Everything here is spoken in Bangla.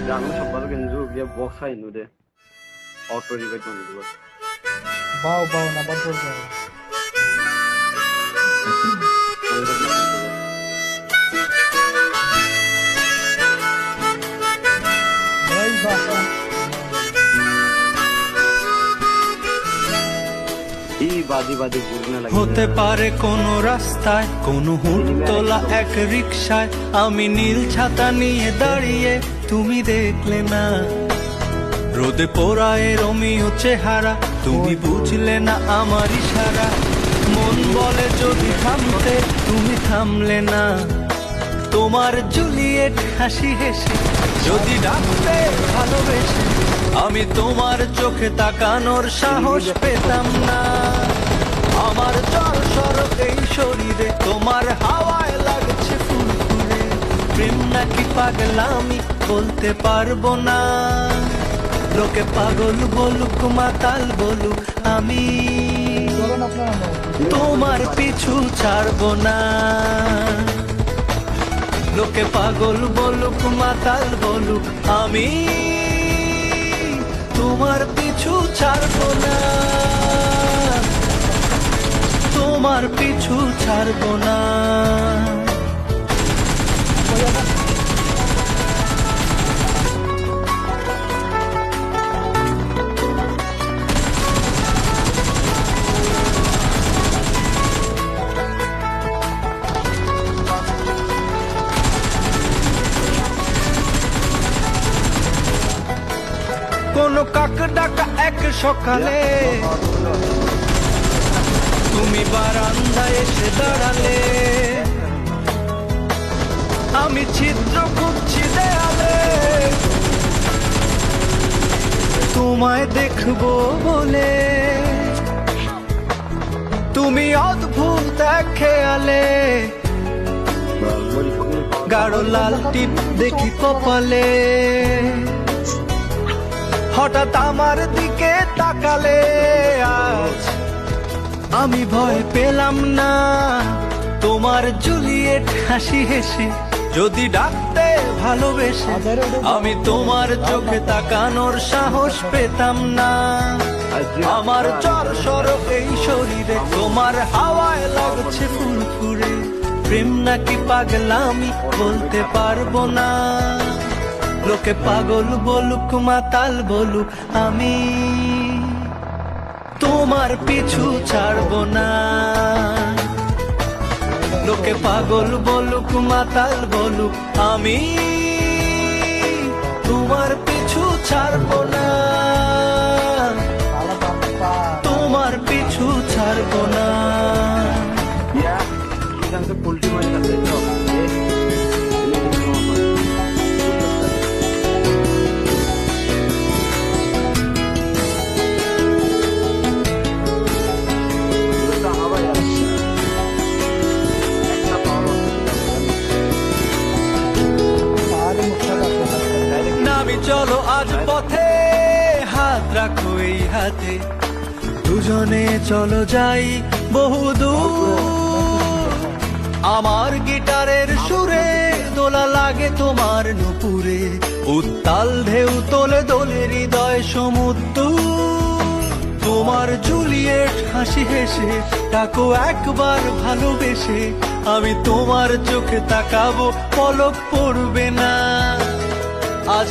Jangan sempat kenzo dia box aja nu deh. Auto revive mana dulu. বাও বাও না বাদ করবে ভাই বাবা এই বাদি বাদি ঘুরনে লাগে হতে পারে কোনো রাস্তায় কোনো হুড়তোলা এক রিকশায় আমি নীল ছাতা নিয়ে দাঁড়িয়ে তুমি দেখলে না রোদে পোড়ায় রোমিও চেহারা তুমি বুঝলে না আমার ইশারা মন বলে যদি থামতে তুমি থামলে না তোমার জুলিয়েট হাসি হেসে যদি ডাকতে ভালোবেসে আমি তোমার চোখে তাকানোর সাহস পেতাম না আমার চল সরব এই শরীরে তোমার হাওয়ায় লাগছে ফুরফুরে প্রেম নাকি পাগলামি বলতে পারবো না লোকে পাগল বলুক মাতাল বলুক আমি চলুন আপনারা তোমার পিছু ছাড়বো না লোকে পাগল বলুক মাতাল বলুক আমি তোমার পিছু ছাড়বো না তোমার পিছু ছাড়বো না কোন কাক ডাকা এক সকালে তুমি বারান্দায় এসে দাঁড়ালে আমি ছিদ্র খুঁজছি দেয়ালে তোমায় দেখবো বলে তুমি অদ্ভুত এক খেয়ালে গাঢ় লাল টিপ দেখি কপালে হঠাৎ আমার দিকে তাকালে আজ আমি ভয় পেলাম না তোমার জুলিয়েট হাসি হেসে যদি ডাকতে ভালোবেসে আমি তোমার চোখে তাকানোর সাহস পেতাম না আমার চর সরব এই শরীরে তোমার হাওয়ায় লাগছে ফুরফুরে প্রেম নাকি পাগলামি বলতে পারবো না লোকে পাগল বলুক মাতাল বলুক আমি তোমার পিছু ছাড়বো না লোকে পাগল বলুক মাতাল বলুক আমি তোমার পিছু ছাড়বো না তোমার পিছু ছাড়বো না Ya, kita ke polisi mana kat itu. নামি চলো আজ পথে হাত রাখো এই হাতে দুজনে চলো যাই বহুদূর আমার গিটারের সুরে দোলা লাগে তোমার নুপুরে উত্তাল ঢেউ তোলে দোলে হৃদয় সমুদ্র তোমার জুলিয়েট হাসি হেসে তাকো একবার ভালোবেসে আমি তোমার চোখে তাকাবো পলক পড়বে না আজ